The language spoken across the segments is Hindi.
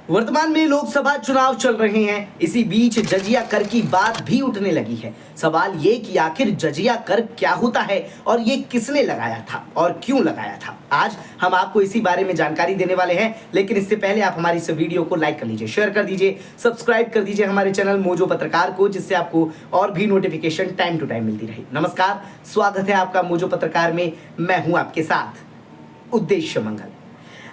वर्तमान में लोकसभा चुनाव चल रहे हैं। इसी बीच जजिया कर की बात भी उठने लगी है। सवाल ये कि आखिर जजिया कर क्या होता है और ये किसने लगाया था और क्यों लगाया था। आज हम आपको इसी बारे में जानकारी देने वाले हैं, लेकिन इससे पहले आप हमारी इस वीडियो को लाइक कर लीजिए, शेयर कर दीजिए, सब्सक्राइब कर दीजिए हमारे चैनल मोजो पत्रकार को, जिससे आपको और भी नोटिफिकेशन टाइम टू टाइम मिलती रहे। नमस्कार, स्वागत है आपका मोजो पत्रकार में। मैं हूं आपके साथ उद्देश्य मंगल।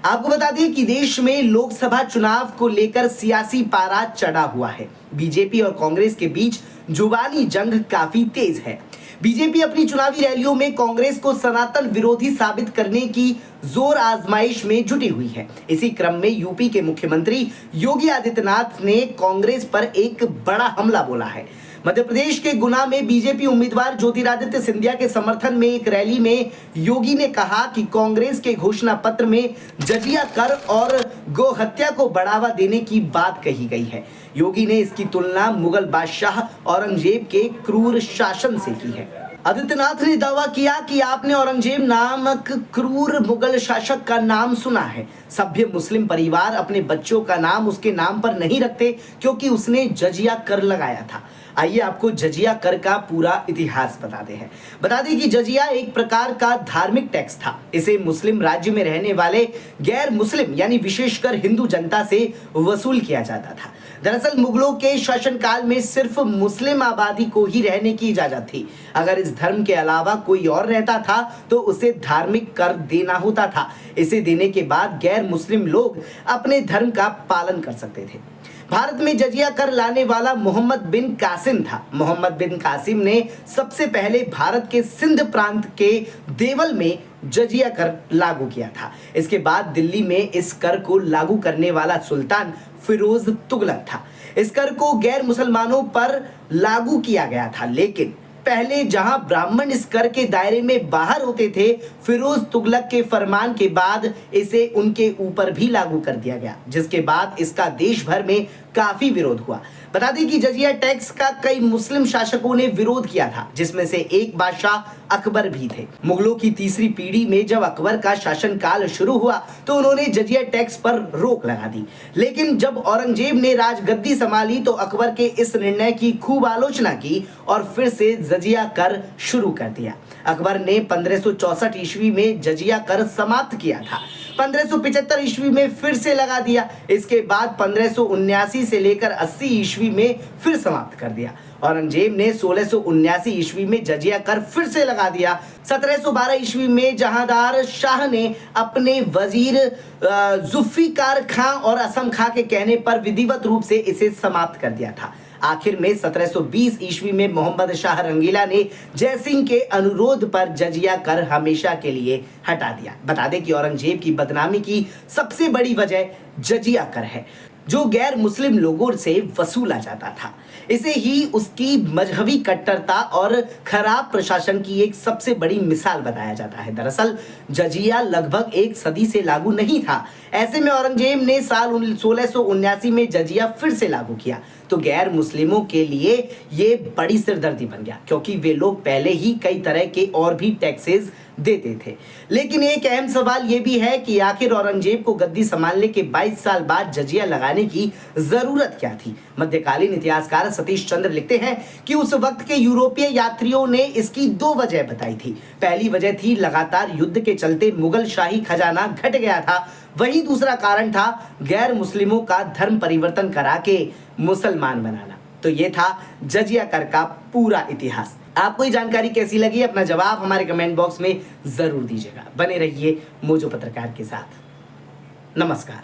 आपको बता दें कि देश में लोकसभा चुनाव को लेकर सियासी पारा चढ़ा हुआ है। बीजेपी और कांग्रेस के बीच जुबानी जंग काफी तेज है। बीजेपी अपनी चुनावी रैलियों में कांग्रेस को सनातन विरोधी साबित करने की जोर आजमाइश में जुटी हुई है। इसी क्रम में यूपी के मुख्यमंत्री योगी आदित्यनाथ ने कांग्रेस पर एक बड़ा हमला बोला है। मध्य प्रदेश के गुना में बीजेपी उम्मीदवार ज्योतिरादित्य सिंधिया के समर्थन में एक रैली में योगी ने कहा कि कांग्रेस के घोषणा पत्र में जजिया कर और गोहत्या को बढ़ावा देने की बात कही गई है। योगी ने इसकी तुलना मुगल बादशाह औरंगजेब के क्रूर शासन से की है। आदित्यनाथ ने दावा किया कि आपने औरंगजेब नामक क्रूर मुगल शासक का नाम सुना है। सभ्य मुस्लिम परिवार अपने बच्चों का नाम उसके नाम पर नहीं रखते क्योंकि उसने जजिया कर लगाया था। आइए आपको जजिया कर का पूरा इतिहास बताते हैं। बता दें कि जजिया एक प्रकार का धार्मिक टैक्स था। इसे मुस्लिम राज्य में रहने वाले गैर मुस्लिम यानी विशेषकर हिंदू जनता से वसूल किया जाता था। दरअसल मुगलों के शासनकाल में सिर्फ मुस्लिम आबादी को ही रहने की इजाजत थी। अगर इस धर्म के अलावा कोई और रहता था तो उसे धार्मिक कर देना होता था। इसे देने के बाद गैर मुस्लिम लोग अपने धर्म का पालन कर सकते थे। भारत में जजिया कर लाने वाला मोहम्मद बिन कासिम था। मोहम्मद बिन कासिम ने सबसे पहले भारत के सिंध प्रांत के देवल में जजिया कर लागू किया था। इसके बाद दिल्ली में इस कर को लागू करने वाला सुल्तान फिरोज तुगलक था। इस कर को गैर मुसलमानों पर लागू किया गया था, लेकिन पहले जहां ब्राह्मण इस कर के दायरे में बाहर होते थे, फिरोज तुगलक के फरमान के बाद इसे उनके ऊपर भी लागू कर दिया गया, जिसके बाद इसका देश भर में काफी विरोध हुआ। बता दें कि जजिया टैक्स का कई मुस्लिम शासकों ने विरोध किया था, जिसमें से एक बादशाह अकबर भी थे। मुगलों की तीसरी पीढ़ी में जब अकबर का शासनकाल शुरू हुआ तो उन्होंने जजिया टैक्स पर रोक लगा दी, लेकिन जब औरंगजेब ने राजगद्दी संभाली तो अकबर के इस निर्णय की खूब आलोचना की और फिर से जजिया कर शुरू कर दिया। अकबर ने 1564 ईस्वी में जजिया कर समाप्त किया था। 1575 ईस्वी में फिर से लगा दिया। इसके बाद 1579 से लेकर 80 ईस्वी में फिर समाप्त कर दिया। औरंगजेब ने 1679 ईस्वी में जजिया कर फिर से लगा दिया। 1712 ईस्वी में जहांदार शाह ने अपने वजीर जुल्फिकार खां और असम खां के कहने पर विधिवत रूप से इसे समाप्त कर दिया था। आखिर में 1720 ईस्वी में मोहम्मद शाह रंगीला ने जयसिंह के अनुरोध पर जजिया कर हमेशा के लिए हटा दिया। बता दें कि औरंगजेब की बदनामी की सबसे बड़ी वजह जजिया कर है, जो गैर मुस्लिम लोगों से वसूला जाता था। इसे ही उसकी मजहबी कट्टरता और खराब प्रशासन की एक सबसे बड़ी मिसाल बताया जाता है। दरअसल जजिया लगभग एक सदी से लागू नहीं था। ऐसे में औरंगजेब ने साल 1679 में जजिया फिर से लागू किया तो गैर मुस्लिमों के लिए ये बड़ी सिरदर्दी बन गया, क्योंकि वे लोग पहले ही कई तरह के और भी टैक्सेस देते थे। लेकिन एक अहम सवाल ये भी है कि आखिर औरंगजेब को गद्दी संभालने के 22 साल बाद जजिया लगाने की जरूरत क्या थी। मध्यकालीन इतिहासकार सतीश चंद्र लिखते हैं कि उस वक्त के यूरोपीय यात्रियों ने इसकी दो वजह बताई थी। पहली वजह थी लगातार युद्ध के चलते मुगल शाही खजाना घट गया था। वहीं दूसरा कारण था गैर मुस्लिमों का धर्म परिवर्तन करा के मुसलमान बनाना। तो ये था जजिया कर का पूरा इतिहास। आपको ये जानकारी कैसी लगी, अपना जवाब हमारे कमेंट बॉक्स में जरूर दीजिएगा। बने रहिए मोजो पत्रकार के साथ। नमस्कार।